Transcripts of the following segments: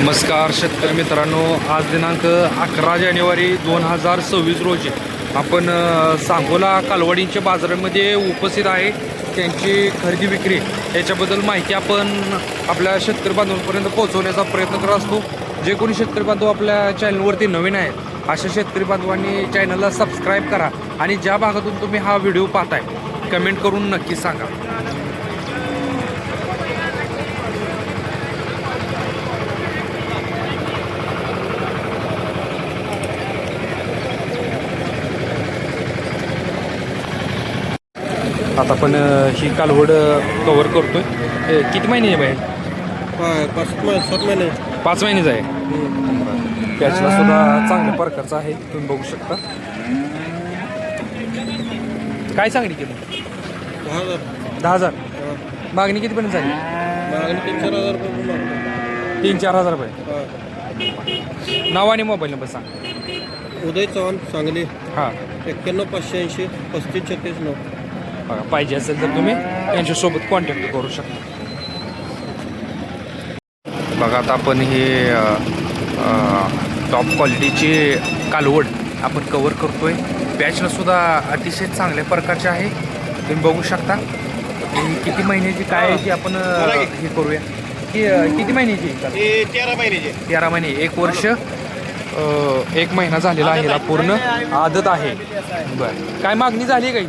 नमस्कार शेतकरी मित्रांनो, आज दिनांक 11 जानेवारी 2026 रोजी आपण सांगोला कालवडींच्या बाजारामध्ये उपस्थित आहे. त्यांची खरेदी विक्री याच्याबद्दल माहिती आपण आपल्या शेतकरी बांधवांपर्यंत पोहोचवण्याचा प्रयत्न करत असतो. जे कोणी शेतकरी बांधव आपल्या चॅनलवरती नवीन आहेत अशा शेतकरी बांधवांनी चॅनलला सबस्क्राईब करा आणि ज्या भागातून तुम्ही हा व्हिडिओ पाहताय कमेंट करून नक्की सांगा. आता आपण ही कालवड कव्हर करतोय. किती महिने बाहेर? 7 महिने. 5 महिनेच आहे. त्याचला सुद्धा चांगल्या प्रकारचा आहे, तुम्ही बघू शकता. काय सांगली किती? 10,000. मागणी कितीपर्यंत झाली? 3-4 हजार रुपये. 3-4 हजार रुपये. नाव आणि मोबाईल नंबर सांग. उदय चव्हाण, सांगली. हां, 91 580 35 36 9. बघा, पाहिजे असेल तर तुम्ही यांच्यासोबत कॉन्टॅक्ट करू शकता. बघा, आता आपण हे टॉप क्वालिटीची कालवड आपण कवर करतोय. बॅचला सुद्धा अतिशय चांगल्या प्रकारचे आहे, तुम्ही बघू शकता. किती महिन्याची काय आहे ती आपण हे करूया. की किती महिन्याची? 13 महिन्याचे. 13 महिने, 1 वर्ष 1 महिना झालेला आहे. पूर्ण आदत आहे. बरं, काय मागणी झाली काही?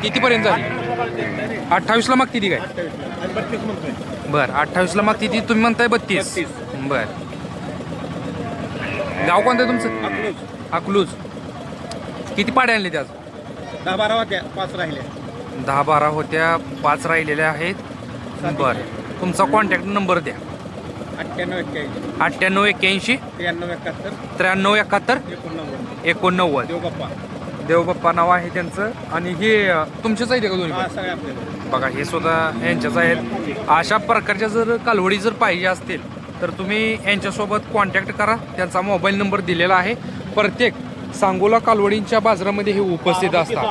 कितीपर्यंत झाली? 28ला मागती ती काय? 32 म्हणतोय. बरं, 28ला मागती ती, तुम्ही म्हणताय 32. बरं, गाव कोणतं आहे तुमचं? अकलूज. किती पाड्या आणले त्यात? 10-12 होत्या, 5 राहिल्या. 10-12 होत्या, 5 राहिलेल्या आहेत. बरं, तुमचा कॉन्टॅक्ट नंबर द्या. 98 81 98 81 93 71 73 71 89. देवबाप्पा. देवबाप्पा नाव आहे त्यांचं. आणि हे तुमचेच आहे का दोन्ही? सगळे आपल्याला. बघा, हे सुद्धा यांच्याच आहेत. अशा प्रकारच्या जर कालवडी जर पाहिजे असतील तर तुम्ही यांच्यासोबत कॉन्टॅक्ट करा. त्यांचा मोबाईल नंबर दिलेला आहे. प्रत्येक सांगोला कालवडींच्या बाजारामध्ये हे उपस्थित असतात.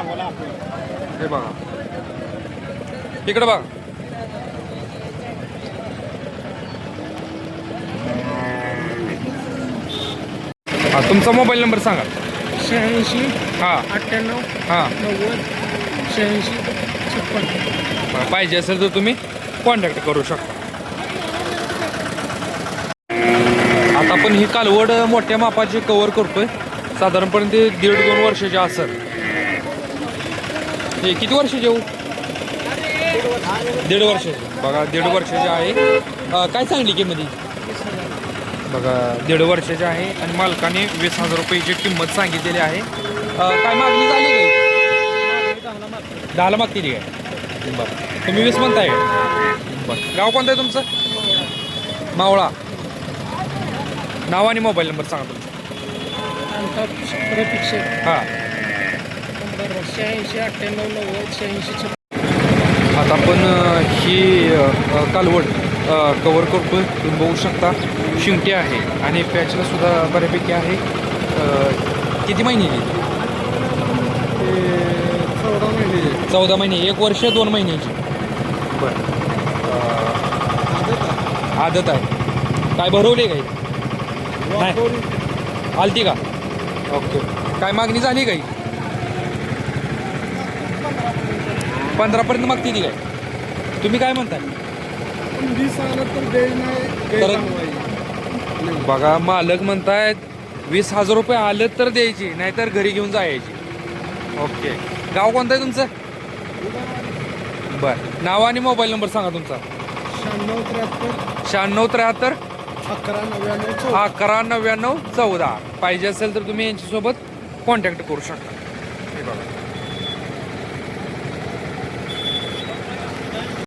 हे बघा, इकडे बघा. हा, तुमचा मोबाईल नंबर सांगा. 86 हां 98 हां 90 86 56. पाहिजे असेल तर तुम्ही कॉन्टॅक्ट करू शकता. आता आपण ही कालवड मोठ्या मापाची कव्हर करतोय. साधारणपणे ते 1.5-2 वर्षाचे असेल. हे किती वर्षाचे येऊ? 1.5 वर्षाचे. बघा, 1.5 वर्षाचे आहे. काय सांगली किंमत? बघा, 1.5 वर्षाचे आहे आणि मालकाने 20,000 रुपयाची किंमत सांगितलेली आहे. काय मागणी झाली काय? 10ला मागते ती काय? बरं, तुम्ही 20 म्हणताय. बरं, गाव कोणतं आहे तुमचं? मावळा. नाव आणि मोबाईल नंबर सांगा तुमचा. हां, 86 98 90 86. आता आपण ही कालवड कवर करतोय. तुम्ही बघू शकता, शिंगटी आहे आणि पॅचला सुद्धा बऱ्यापैकी आहे. किती महिन्याची? 14 महिने. 14 महिने, 1 वर्ष 2 महिन्याची. बरं, आदत आहे. काय भरवले काही? नाही, आलती का? ओके. काय मागणी झाली काही? 15पर्यंत मागती ती काय? तुम्ही काय म्हणताय? 20 आलं तर द्यायचं नाही. तर बघा, मालक म्हणतायत 20,000 रुपये आले तर द्यायची, नाहीतर घरी घेऊन जायची. ओके. गाव कोणतं आहे तुमचं? बरं, नाव आणि मोबाईल नंबर सांगा तुमचा. 96 93 73 11 99 14. पाहिजे असेल तर तुम्ही यांच्यासोबत कॉन्टॅक्ट करू शकता. हे बघा.